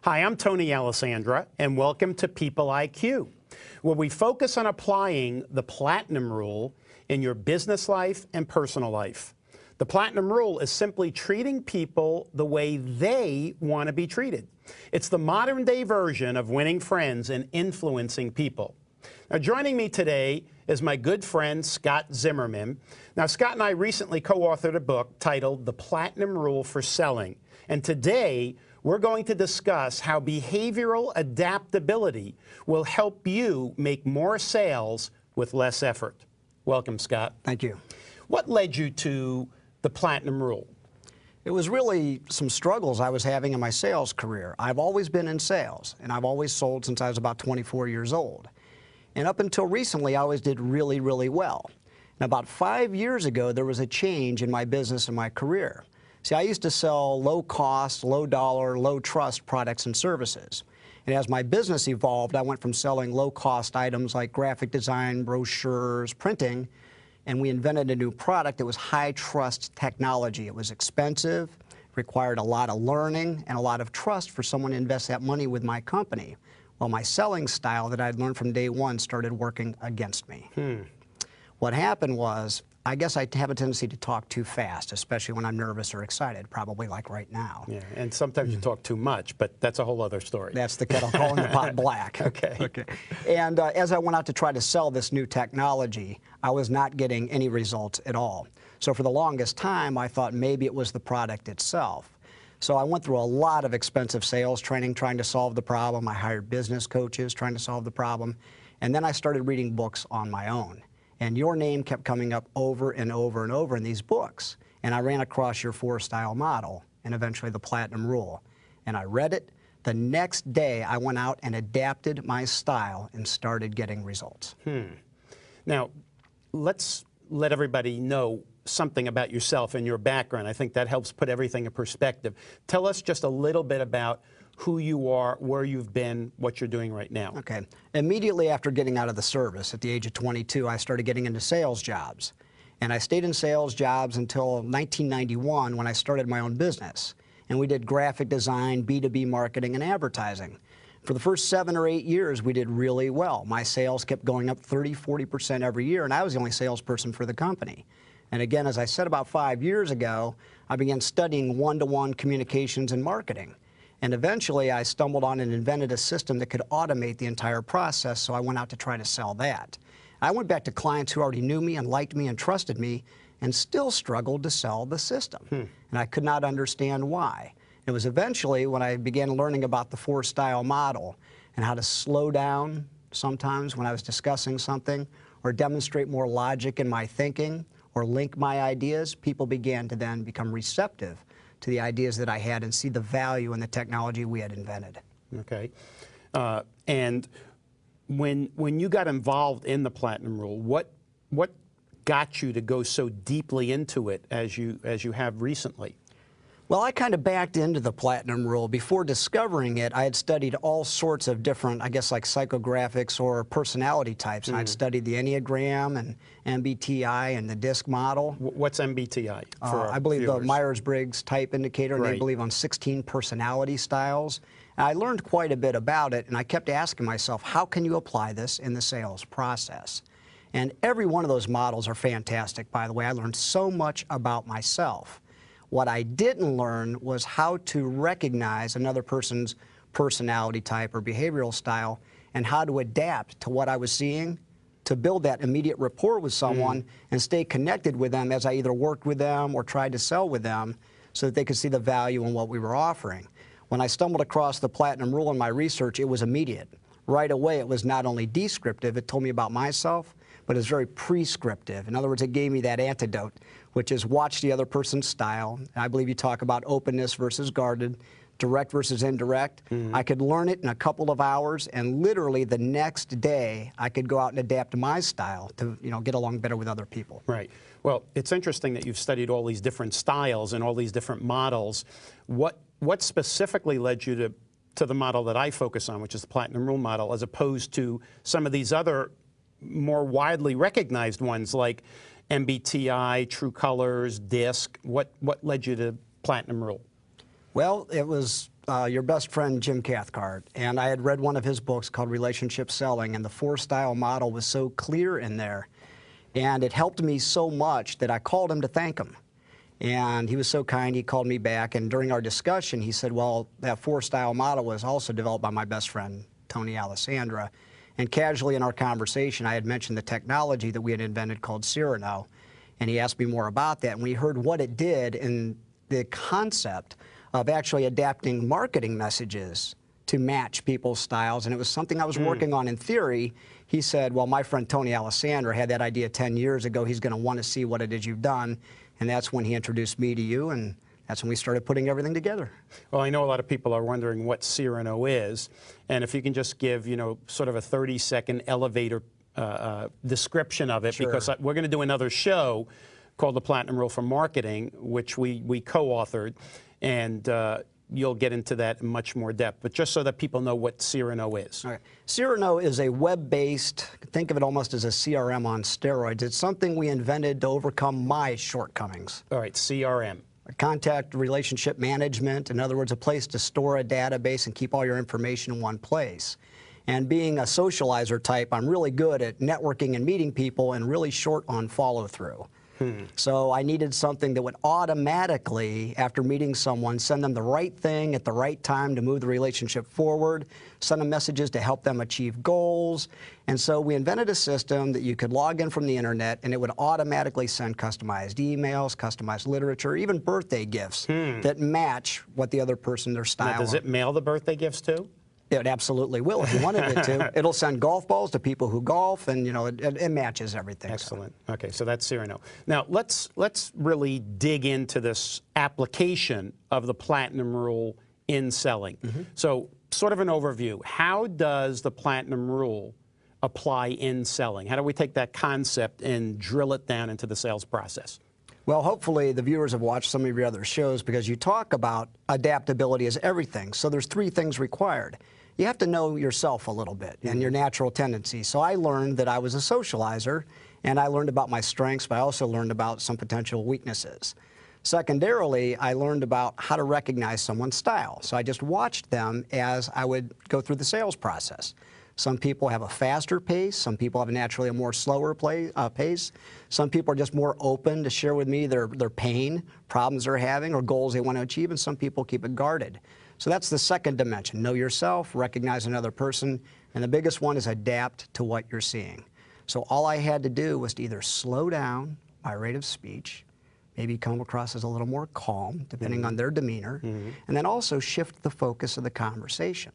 Hi, I'm Tony Alessandra, and welcome to People IQ, where we focus on applying the Platinum Rule in your business life and personal life. The Platinum Rule is simply treating people the way they want to be treated. It's the modern-day version of winning friends and influencing people. Now, joining me today is my good friend, Scott Zimmerman. Now, Scott and I recently co-authored a book titled The Platinum Rule for Selling. And today, we're going to discuss how behavioral adaptability will help you make more sales with less effort. Welcome, Scott. Thank you. What led you to the Platinum Rule? It was really some struggles I was having in my sales career. I've always been in sales, and I've always sold since I was about 24 years old. And up until recently, I always did really, really well. And about 5 years ago, there was a change in my business and my career. See, I used to sell low-cost, low-dollar, low-trust products and services. And as my business evolved, I went from selling low-cost items like graphic design, brochures, printing, and we invented a new product that was high-trust technology. It was expensive, required a lot of learning, and a lot of trust for someone to invest that money with my company. Well, my selling style that I'd learned from day one started working against me. What happened was, I guess I have a tendency to talk too fast, especially when I'm nervous or excited, probably like right now. Yeah, and sometimes you talk too much, but that's a whole other story. That's the kettle calling the pot black. Okay. And as I went out to try to sell this new technology, I was not getting any results at all. So for the longest time, I thought maybe it was the product itself. So I went through a lot of expensive sales training trying to solve the problem. I hired business coaches trying to solve the problem. And then I started reading books on my own. And your name kept coming up over and over and over in these books. And I ran across your 4-style model and eventually the Platinum Rule. And I read it. The next day, I went out and adapted my style and started getting results. Now, let's let everybody know something about yourself and your background. I think that helps put everything in perspective. Tell us just a little bit about who you are, where you've been, what you're doing right now. Okay. Immediately after getting out of the service at the age of 22, I started getting into sales jobs. And I stayed in sales jobs until 1991 when I started my own business. And we did graphic design, B2B marketing, and advertising. For the first 7 or 8 years, we did really well. My sales kept going up 30–40% every year, and I was the only salesperson for the company. And again, as I said about 5 years ago, I began studying one-to-one communications and marketing. And eventually, I stumbled on and invented a system that could automate the entire process, so I went out to try to sell that. I went back to clients who already knew me and liked me and trusted me and still struggled to sell the system. And I could not understand why. It was eventually when I began learning about the 4-style model and how to slow down sometimes when I was discussing something or demonstrate more logic in my thinking or link my ideas, people began to then become receptive to the ideas that I had and see the value in the technology we had invented. Okay. And when you got involved in the Platinum Rule, what got you to go so deeply into it as you have recently? Well, I kind of backed into the Platinum Rule. Before discovering it, I had studied all sorts of different, I guess, like psychographics or personality types. And I'd studied the Enneagram and MBTI and the DISC model. What's MBTI? I believe viewers? The Myers-Briggs type indicator, and Right. they believe on 16 personality styles. And I learned quite a bit about it, and I kept asking myself, how can you apply this in the sales process? And every one of those models are fantastic, by the way. I learned so much about myself. What I didn't learn was how to recognize another person's personality type or behavioral style and how to adapt to what I was seeing to build that immediate rapport with someone and stay connected with them as I either worked with them or tried to sell with them so that they could see the value in what we were offering. When I stumbled across the Platinum Rule in my research, it was immediate. Right away, it was not only descriptive, it told me about myself, but it's very prescriptive. In other words, it gave me that antidote, which is watch the other person's style. And I believe you talk about openness versus guarded, direct versus indirect. I could learn it in a couple of hours, and literally the next day, I could go out and adapt my style to get along better with other people. Right. Well, it's interesting that you've studied all these different styles and all these different models. What specifically led you to the model that I focus on, which is the Platinum Rule model, as opposed to some of these other more widely recognized ones like MBTI, True Colors, DISC? What led you to Platinum Rule? Well, it was your best friend, Jim Cathcart, and I had read one of his books called Relationship Selling, and the 4-style model was so clear in there, and it helped me so much that I called him to thank him. And he was so kind, he called me back, and during our discussion, he said, well, that 4-style model was also developed by my best friend, Tony Alessandra, and casually in our conversation, I had mentioned the technology that we had invented called Cyrano, and he asked me more about that, and we heard what it did in the concept of actually adapting marketing messages to match people's styles, and it was something I was working on in theory. He said, well, my friend Tony Alessandra had that idea 10 years ago. He's going to want to see what it is you've done, and that's when he introduced me to you, and that's when we started putting everything together. Well, I know a lot of people are wondering what Cyrano is, and if you can just give, sort of a 30-second elevator description of it, Sure. because we're going to do another show called The Platinum Rule for Marketing, which we co-authored, and you'll get into that in much more depth, but just so that people know what Cyrano is. All right. Cyrano is a web-based, think of it almost as a CRM on steroids. It's something we invented to overcome my shortcomings. All right, CRM. Contact relationship management, in other words, a place to store a database and keep all your information in one place. And being a socializer type, I'm really good at networking and meeting people and really short on follow-through. So I needed something that would automatically, after meeting someone, send them the right thing at the right time to move the relationship forward, send them messages to help them achieve goals. And so we invented a system that you could log in from the internet and it would automatically send customized emails, customized literature, even birthday gifts that match what the other person, their style. Now, does it mail the birthday gifts too? It absolutely will if you wanted it to. It'll send golf balls to people who golf, and it matches everything. Excellent. So. Okay, so that's Cyrano. Now let's really dig into this application of the Platinum Rule in selling. So, sort of an overview. How does the Platinum Rule apply in selling? How do we take that concept and drill it down into the sales process? Well, hopefully the viewers have watched some of your other shows because you talk about adaptability as everything. So there's 3 things required. You have to know yourself a little bit and your natural tendencies. So I learned that I was a socializer, and I learned about my strengths, but I also learned about some potential weaknesses. Secondarily, I learned about how to recognize someone's style. So I just watched them as I would go through the sales process. Some people have a faster pace. Some people have naturally a more slower pace. Some people are just more open to share with me their pain, problems they're having, or goals they want to achieve, and some people keep it guarded. So that's the second dimension. Know yourself, recognize another person, and the biggest one is adapt to what you're seeing. So all I had to do was to either slow down my rate of speech, maybe come across as a little more calm, depending on their demeanor, and then also shift the focus of the conversation.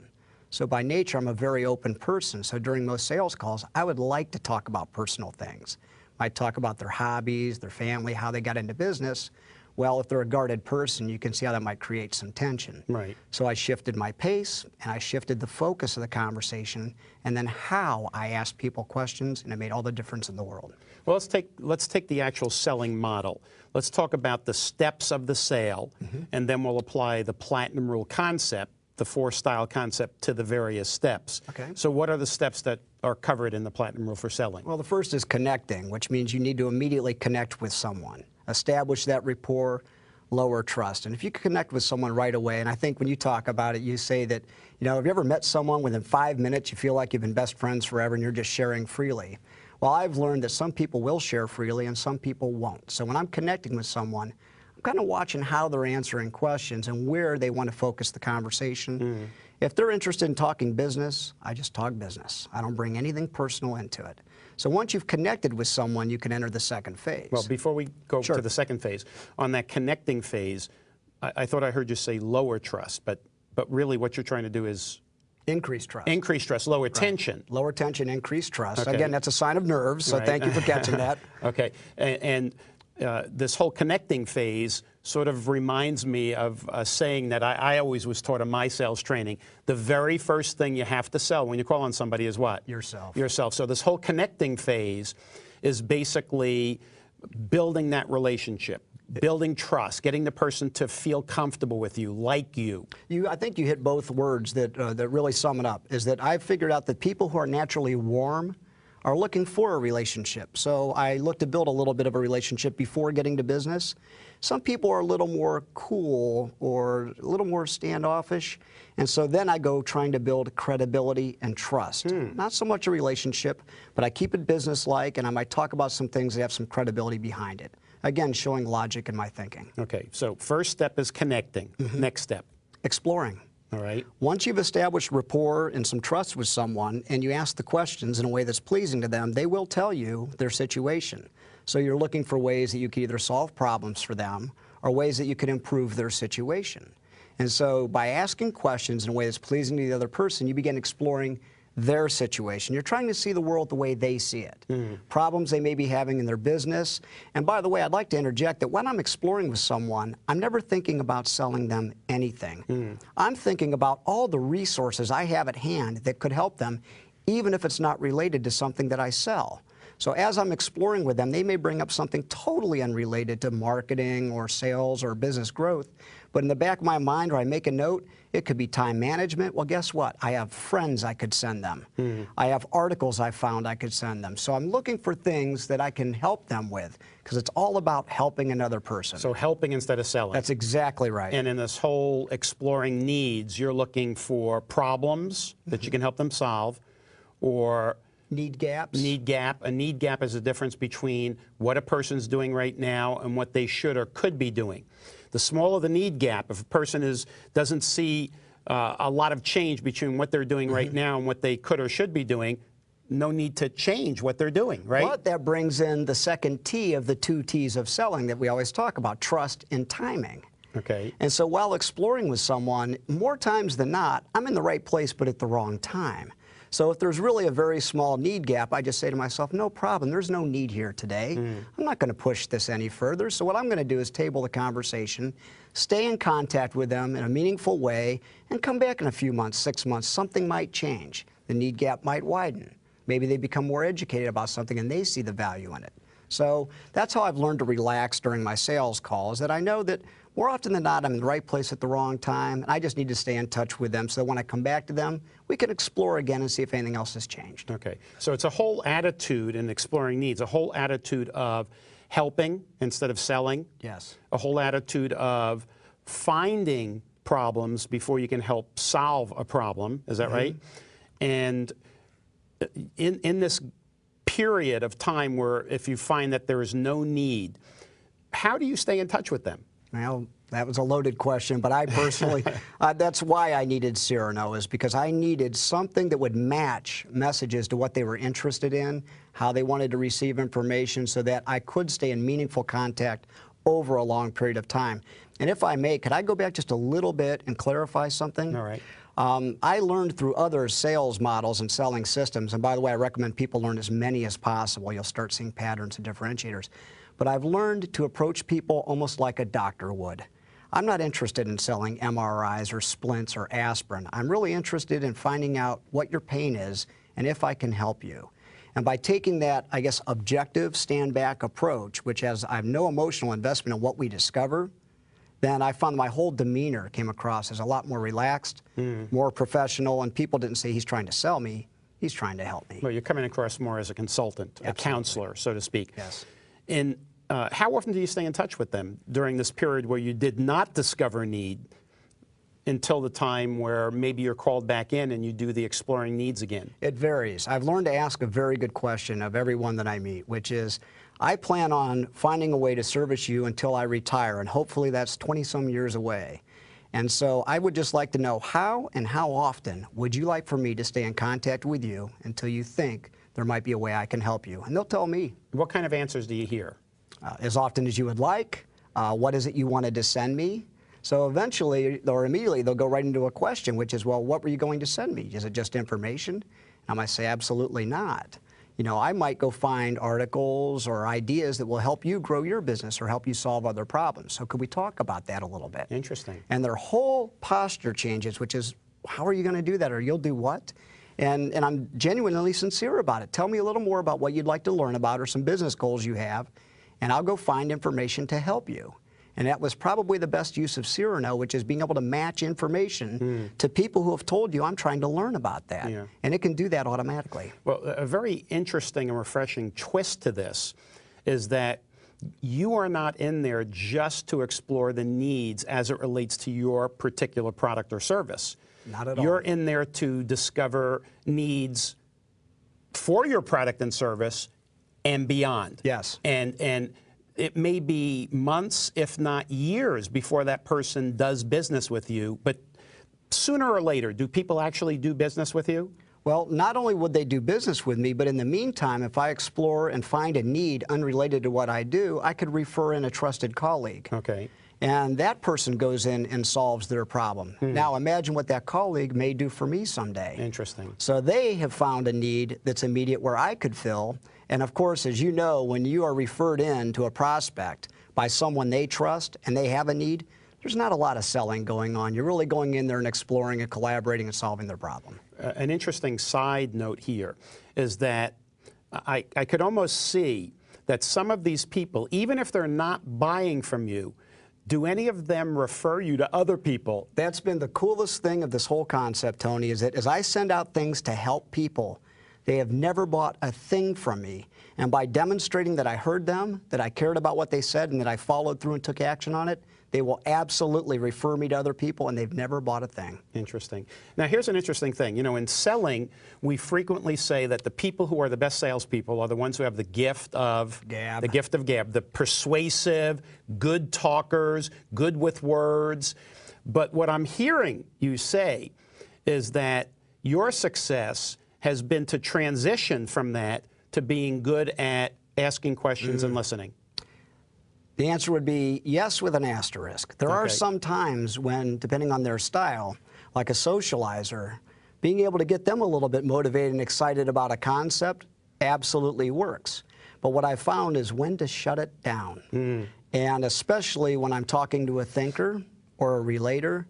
So by nature, I'm a very open person. So during most sales calls, I would like to talk about personal things. I'd talk about their hobbies, their family, how they got into business. Well, if they're a guarded person, you can see how that might create some tension. Right. So I shifted my pace, and I shifted the focus of the conversation, and then how I asked people questions, and it made all the difference in the world. Well, let's take the actual selling model. Let's talk about the steps of the sale, and then we'll apply the Platinum Rule concept, the 4-style concept, to the various steps. Okay. So what are the steps that are covered in the Platinum Rule for selling? Well, the first is connecting, which means you need to immediately connect with someone. Establish that rapport, lower trust. And if you can connect with someone right away, and I think when you talk about it, you say that, have you ever met someone within 5 minutes, you feel like you've been best friends forever and you're just sharing freely? Well, I've learned that some people will share freely and some people won't. So when I'm connecting with someone, I'm kind of watching how they're answering questions and where they want to focus the conversation. If they're interested in talking business, I just talk business. I don't bring anything personal into it. So once you've connected with someone, you can enter the second phase. Well, before we go to the second phase, on that connecting phase, I thought I heard you say lower trust, but really what you're trying to do is increase trust. Increase trust, lower tension. Lower tension, increase trust. Okay. Again, that's a sign of nerves, so thank you for catching that. Okay, and this whole connecting phase sort of reminds me of a saying that I always was taught in my sales training. The very first thing you have to sell when you call on somebody is what? Yourself. Yourself. So this whole connecting phase is basically building that relationship, building trust, getting the person to feel comfortable with you, like you. I think you hit both words that really sum it up, is that I've figured out that people who are naturally warm are looking for a relationship. So I look to build a little bit of a relationship before getting to business. Some people are a little more cool or a little more standoffish, and so then I go trying to build credibility and trust. Not so much a relationship, but I keep it business-like, and I might talk about some things that have some credibility behind it. Again, showing logic in my thinking. Okay, so first step is connecting. Next step. Exploring. All right. Once you've established rapport and some trust with someone and you ask the questions in a way that's pleasing to them, they will tell you their situation. So you're looking for ways that you can either solve problems for them or ways that you could improve their situation. And so by asking questions in a way that's pleasing to the other person, you begin exploring their situation. You're trying to see the world the way they see it. Problems they may be having in their business. And by the way, I'd like to interject that when I'm exploring with someone, I'm never thinking about selling them anything. I'm thinking about all the resources I have at hand that could help them, even if it's not related to something that I sell. So as I'm exploring with them, they may bring up something totally unrelated to marketing or sales or business growth. But in the back of my mind, or I make a note, it could be time management. Well, guess what? I have friends I could send them. I have articles I found I could send them. So I'm looking for things that I can help them with, because it's all about helping another person. So helping instead of selling. That's exactly right. And in this whole exploring needs, you're looking for problems that you can help them solve, or Need gaps. need gap. A need gap is the difference between what a person's doing right now and what they should or could be doing. The smaller the need gap, if a person doesn't see a lot of change between what they're doing right now and what they could or should be doing, no need to change what they're doing, right? But that brings in the second T of the two T's of selling that we always talk about, trust and timing. Okay. And so while exploring with someone, more times than not, I'm in the right place but at the wrong time. So if there's really a very small need gap, I just say to myself, no problem, there's no need here today. I'm not going to push this any further. So what I'm going to do is table the conversation, stay in contact with them in a meaningful way, and come back in a few months, 6 months. Something might change. The need gap might widen. Maybe they become more educated about something and they see the value in it. So that's how I've learned to relax during my sales calls, that I know that more often than not, I'm in the right place at the wrong time, and I just need to stay in touch with them so that when I come back to them, we can explore again and see if anything else has changed. Okay. So it's a whole attitude in exploring needs, a whole attitude of helping instead of selling. Yes. A whole attitude of finding problems before you can help solve a problem. Is that right? And in this period of time where if you find that there is no need, how do you stay in touch with them? Well, that was a loaded question, but I personally, that's why I needed Cyrano, is because I needed something that would match messages to what they were interested in, how they wanted to receive information, so that I could stay in meaningful contact over a long period of time. And if I may, could I go back just a little bit and clarify something? All right. I learned through other sales models and selling systems, and by the way, I recommend people learn as many as possible. You'll start seeing patterns and differentiators. But I've learned to approach people almost like a doctor would. I'm not interested in selling MRIs or splints or aspirin. I'm really interested in finding out what your pain is and if I can help you. And by taking that, I guess, objective, stand-back approach, which has I have no emotional investment in what we discover, then I found my whole demeanor came across as a lot more relaxed, more professional, and people didn't say he's trying to sell me, he's trying to help me. Well, you're coming across more as a consultant, Absolutely. a counselor, so to speak. Yes. And how often do you stay in touch with them during this period where you did not discover need until the time where maybe you're called back in and you do the exploring needs again? It varies. I've learned to ask a very good question of everyone that I meet, which is, I plan on finding a way to service you until I retire, and hopefully that's 20-some years away. And so I would just like to know how and how often would you like for me to stay in contact with you until you think there might be a way I can help you? And they'll tell me. What kind of answers do you hear? As often as you would like. What is it you wanted to send me? So eventually, or immediately, they'll go right into a question, which is, well, what were you going to send me? Is it just information? And I might say, absolutely not. You know, I might go find articles or ideas that will help you grow your business or help you solve other problems. So could we talk about that a little bit? Interesting. And their whole posture changes, which is, how are you going to do that, or you'll do what? And I'm genuinely sincere about it. Tell me a little more about what you'd like to learn about or some business goals you have, and I'll go find information to help you. And that was probably the best use of Cyrano, which is being able to match information to people who have told you, I'm trying to learn about that. Yeah. And it can do that automatically. Well, a very interesting and refreshing twist to this is that you are not in there just to explore the needs as it relates to your particular product or service. Not at all. You're in there to discover needs for your product and service and beyond. Yes. And it may be months, if not years, before that person does business with you. But sooner or later, do people actually do business with you? Well, not only would they do business with me, but in the meantime, if I explore and find a need unrelated to what I do, I could refer in a trusted colleague. Okay. And that person goes in and solves their problem. Now imagine what that colleague may do for me someday. Interesting. So they have found a need that's immediate where I could fill. And of course, as you know, when you are referred in to a prospect by someone they trust and they have a need, there's not a lot of selling going on. You're really going in there and exploring and collaborating and solving their problem. An interesting side note here is that I could almost see that some of these people, even if they're not buying from you, do any of them refer you to other people? That's been the coolest thing of this whole concept, Tony, is that as I send out things to help people, they have never bought a thing from me. And by demonstrating that I heard them, that I cared about what they said, and that I followed through and took action on it, they will absolutely refer me to other people, and they've never bought a thing. Interesting. Now, here's an interesting thing. You know, in selling, we frequently say that the people who are the best salespeople are the ones who have the gift of gab. The gift of gab, the persuasive, good talkers, good with words. But what I'm hearing you say is that your success has been to transition from that to being good at asking questions and listening. The answer would be yes, with an asterisk. There are some times when, depending on their style, like a socializer, being able to get them a little bit motivated and excited about a concept absolutely works. But what I've found is when to shut it down. And especially when I'm talking to a thinker or a relator,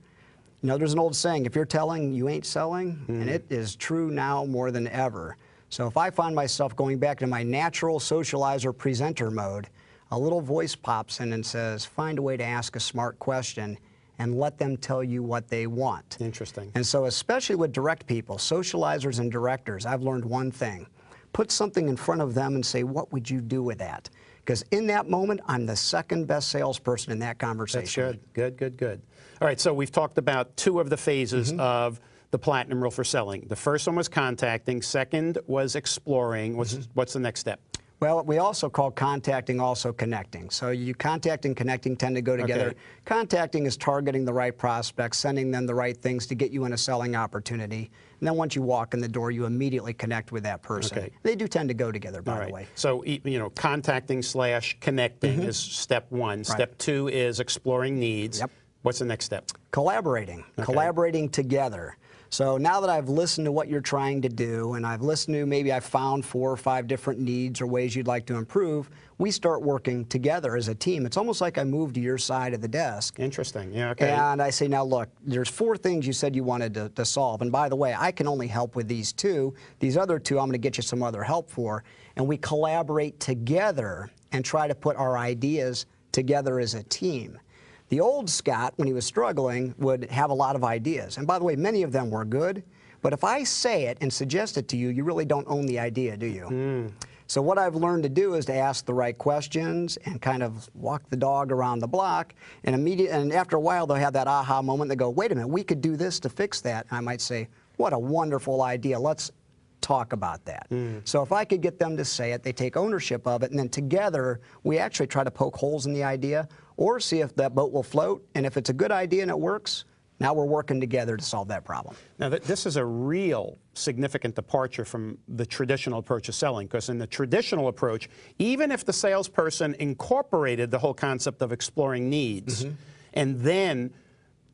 you know, there's an old saying, if you're telling, you ain't selling, and it is true now more than ever. So if I find myself going back to my natural socializer presenter mode, a little voice pops in and says, find a way to ask a smart question and let them tell you what they want. Interesting. And so especially with direct people, socializers and directors, I've learned one thing. Put something in front of them and say, what would you do with that? Because in that moment, I'm the second best salesperson in that conversation. That's good. Good, good, good. All right, so we've talked about two of the phases of the Platinum Rule for selling. The first one was contacting. Second was exploring. What's the next step? Well, we also call contacting also connecting. So you contact and connecting tend to go together. Okay. Contacting is targeting the right prospects, sending them the right things to get you in a selling opportunity. And then once you walk in the door, you immediately connect with that person. Okay. They do tend to go together, by the way. So, you know, contacting / connecting is step one. Step two is exploring needs. Yep. What's the next step? Collaborating. Collaborating together. So now that I've listened to what you're trying to do, and I've listened to, maybe I've found 4 or 5 different needs or ways you'd like to improve, we start working together as a team. It's almost like I move to your side of the desk. Interesting. Yeah, okay. And I say, now look, there's 4 things you said you wanted to solve. And by the way, I can only help with these 2. These other 2, I'm going to get you some other help for. And we collaborate together and try to put our ideas together as a team. The old Scott, when he was struggling, would have a lot of ideas. And by the way, many of them were good. But if I say it and suggest it to you, you really don't own the idea, do you? So what I've learned to do is to ask the right questions and kind of walk the dog around the block. And after a while, they'll have that aha moment. They go, wait a minute, we could do this to fix that. And I might say, what a wonderful idea. Let's talk about that. So if I could get them to say it, they take ownership of it, and then together we actually try to poke holes in the idea or see if that boat will float. And if it's a good idea and it works, now we're working together to solve that problem. Now, this is a real significant departure from the traditional approach of selling, because in the traditional approach, even if the salesperson incorporated the whole concept of exploring needs, and then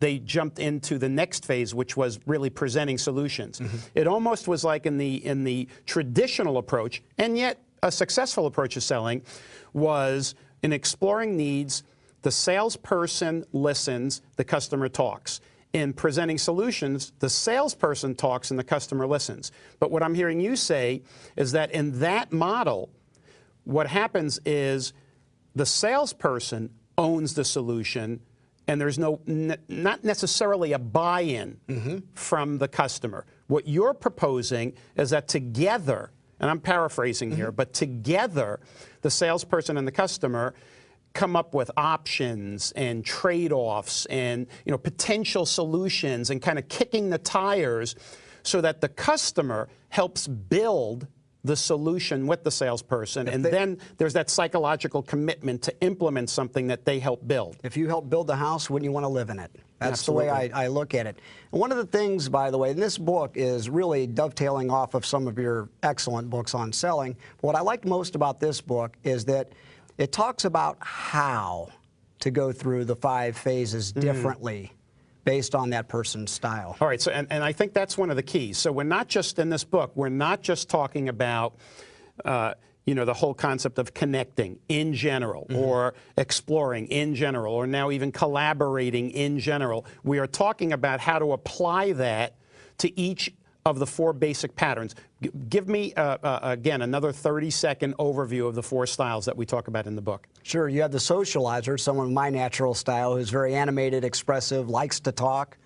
they jumped into the next phase, which was really presenting solutions. It almost was like in the traditional approach, and yet a successful approach of selling was in exploring needs, the salesperson listens, the customer talks. In presenting solutions, the salesperson talks and the customer listens. But what I'm hearing you say is that in that model, what happens is the salesperson owns the solution, and there's not necessarily a buy-in from the customer. What you're proposing is that together, and I'm paraphrasing here, but together, the salesperson and the customer come up with options and trade-offs and potential solutions and kind of kicking the tires so that the customer helps build the solution with the salesperson, and then there's that psychological commitment to implement something that they help build. If you help build the house, wouldn't you want to live in it? That's Absolutely. The way I look at it. And one of the things, by the way, in this book is really dovetailing off of some of your excellent books on selling. What I liked most about this book is that it talks about how to go through the 5 phases differently based on that person's style. All right, so and I think that's one of the keys. So we're not just in this book, we're not just talking about the whole concept of connecting in general or exploring in general or now even collaborating in general. We are talking about how to apply that to each of the 4 basic patterns. Give me, again, another 30-second overview of the 4 styles that we talk about in the book. Sure. You have the socializer, someone with my natural style who's very animated, expressive, likes to talk.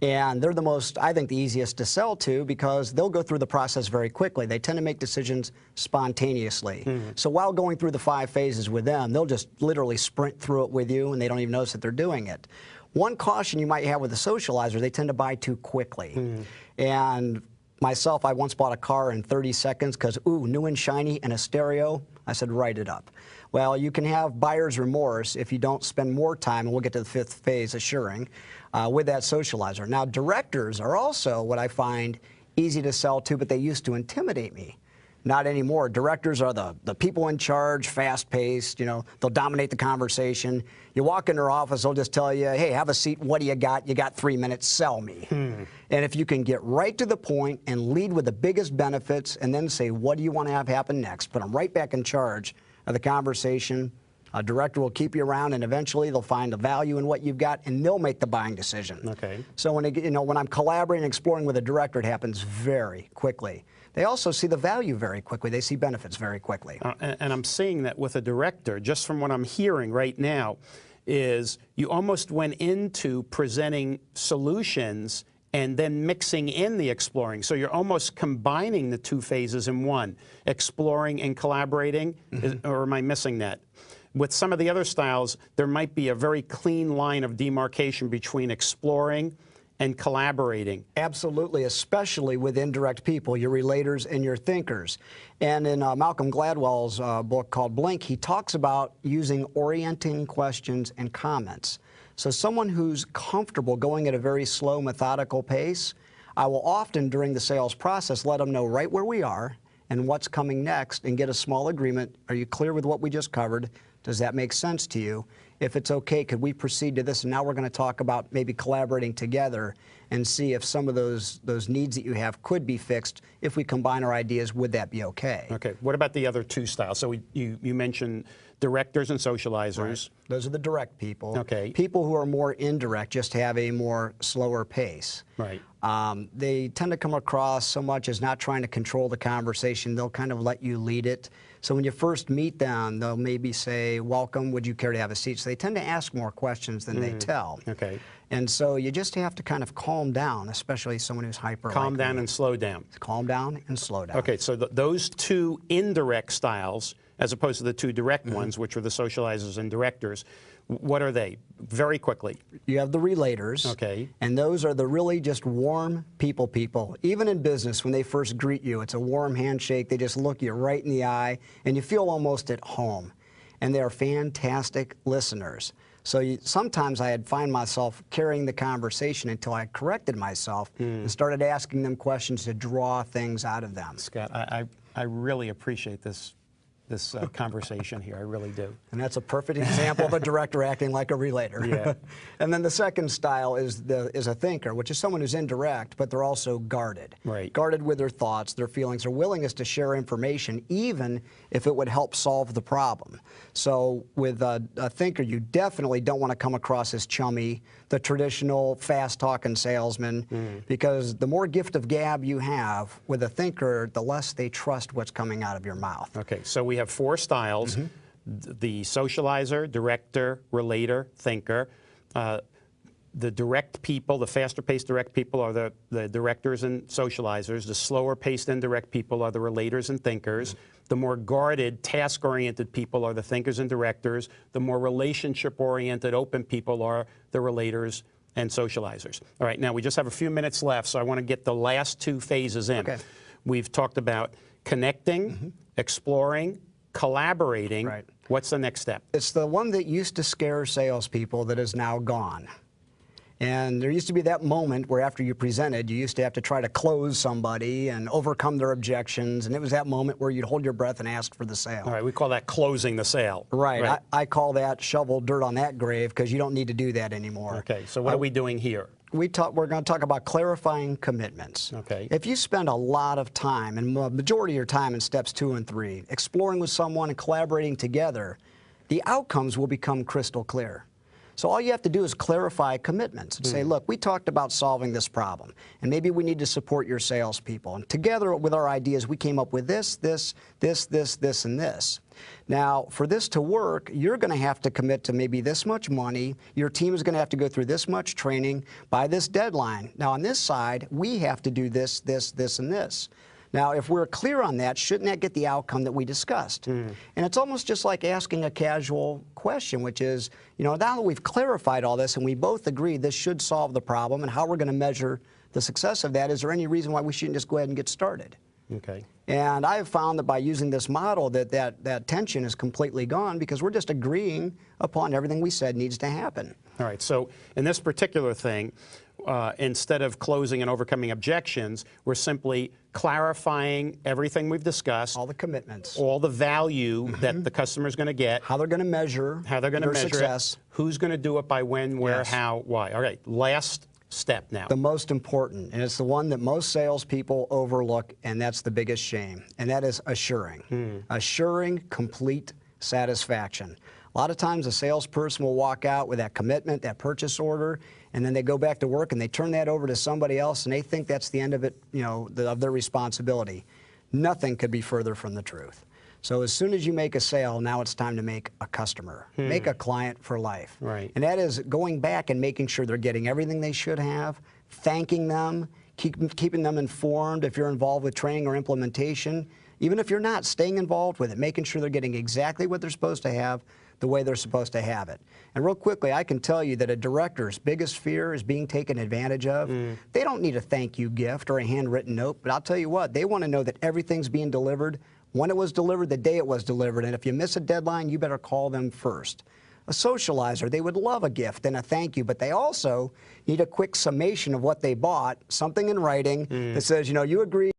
And they're the most, I think, the easiest to sell to because they'll go through the process very quickly. They tend to make decisions spontaneously. So while going through the 5 phases with them, they'll just literally sprint through it with you and they don't even notice that they're doing it. One caution you might have with the socializer, they tend to buy too quickly. And myself, I once bought a car in 30 seconds because, ooh, new and shiny and a stereo. I said, write it up. Well, you can have buyer's remorse if you don't spend more time, and we'll get to the 5th phase, assuring, with that socializer. Now, directors are also what I find easy to sell to, but they used to intimidate me. Not anymore. Directors are the people in charge, fast-paced, they'll dominate the conversation. You walk in their office, they'll just tell you, hey, have a seat, what do you got? You got 3 minutes, sell me. And if you can get right to the point and lead with the biggest benefits and then say, what do you want to have happen next? Put them right back in charge of the conversation. A director will keep you around, and eventually they'll find the value in what you've got, and they'll make the buying decision. Okay. So when I'm collaborating and exploring with a director, it happens very quickly. They also see the value very quickly. They see benefits very quickly. And I'm seeing that with a director, just from what I'm hearing right now, is you almost went into presenting solutions and then mixing in the exploring. So you're almost combining the 2 phases in one, exploring and collaborating, or am I missing that? With some of the other styles, there might be a very clean line of demarcation between exploring and collaborating. Absolutely, especially with indirect people, your relators and your thinkers. And in Malcolm Gladwell's book called Blink, he talks about using orienting questions and comments. So someone who's comfortable going at a very slow, methodical pace, I will often, during the sales process, let them know right where we are and what's coming next and get a small agreement. Are you clear with what we just covered? Does that make sense to you? If it's okay, could we proceed to this? And now we're going to talk about maybe collaborating together and see if some of those needs that you have could be fixed. If we combine our ideas, would that be okay? Okay. What about the other 2 styles? So you mentioned directors and socializers. Right. Those are the direct people. Okay. People who are more indirect just have a more slower pace. Right. They tend to come across so much as not trying to control the conversation. They'll kind of let you lead it. So when you first meet them, they'll maybe say, welcome, would you care to have a seat? So they tend to ask more questions than they tell. Okay. And so you just have to kind of calm down, especially someone who's hyper. Calm down and slow down. Calm down and slow down. Okay, so those 2 indirect styles, as opposed to the 2 direct ones, which are the socializers and directors, what are they? Very quickly. You have the relators. Okay. And those are the really just warm people. Even in business, when they first greet you, it's a warm handshake. They just look you right in the eye, and you feel almost at home. And they are fantastic listeners. So sometimes I'd find myself carrying the conversation until I corrected myself and started asking them questions to draw things out of them. Scott, I really appreciate this conversation here. I really do. And that's a perfect example of a director acting like a relator. Yeah. And then the second style is a thinker, which is someone who's indirect, but they're also guarded. Right. Guarded with their thoughts, their feelings, their willingness to share information, even if it would help solve the problem. So with a thinker, you definitely don't want to come across as chummy, the traditional fast-talking salesman, because the more gift of gab you have with a thinker, the less they trust what's coming out of your mouth. Okay, so we have 4 styles. The socializer, director, relator, thinker. The direct people, the faster-paced direct people are the directors and socializers. The slower-paced indirect people are the relators and thinkers. The more guarded, task-oriented people are the thinkers and directors. The more relationship-oriented, open people are the relators and socializers. All right, now we just have a few minutes left, so I want to get the last two phases in. Okay. We've talked about connecting, exploring, collaborating. Right. What's the next step? It's the one that used to scare salespeople that is now gone. And there used to be that moment where after you presented, you used to have to try to close somebody and overcome their objections. And it was that moment where you'd hold your breath and ask for the sale. All right, we call that closing the sale. Right. I call that shovel dirt on that grave because you don't need to do that anymore. Okay, so what are we doing here? We're going to talk about clarifying commitments. Okay. If you spend a lot of time, and the majority of your time in steps 2 and 3, exploring with someone and collaborating together, the outcomes will become crystal clear. So all you have to do is clarify commitments and say, look, we talked about solving this problem, and maybe we need to support your salespeople. And together with our ideas, we came up with this, and this. Now, for this to work, you're going to have to commit to maybe this much money. Your team is going to have to go through this much training by this deadline. Now, on this side, we have to do this, and this. Now, if we're clear on that, shouldn't that get the outcome that we discussed? And it's almost just like asking a casual question, which is, now that we've clarified all this and we both agree this should solve the problem and how we're going to measure the success of that, is there any reason why we shouldn't just go ahead and get started? Okay. And I've found that by using this model that tension is completely gone because we're just agreeing upon everything we said needs to happen. All right, so in this particular thing, instead of closing and overcoming objections, we're simply clarifying everything we've discussed. All the commitments. All the value that the customer is going to get. How they're going to measure their success. It, who's going to do it by when, where, Yes. how, why. All right, last step now. The most important, and it's the one that most salespeople overlook, and that's the biggest shame, and that is assuring. Assuring complete satisfaction. A lot of times a salesperson will walk out with that commitment, that purchase order, and then they go back to work and they turn that over to somebody else and they think that's the end of it, of their responsibility. Nothing could be further from the truth. So as soon as you make a sale, now it's time to make a customer, make a client for life. Right. And that is going back and making sure they're getting everything they should have, thanking them, keeping them informed if you're involved with training or implementation. Even if you're not, staying involved with it, making sure they're getting exactly what they're supposed to have, the way they're supposed to have it. And real quickly, I can tell you that a director's biggest fear is being taken advantage of. They don't need a thank you gift or a handwritten note, but I'll tell you what, they want to know that everything's being delivered when it was delivered, the day it was delivered, and if you miss a deadline, you better call them first. A socializer, they would love a gift and a thank you, but they also need a quick summation of what they bought, something in writing that says, you agree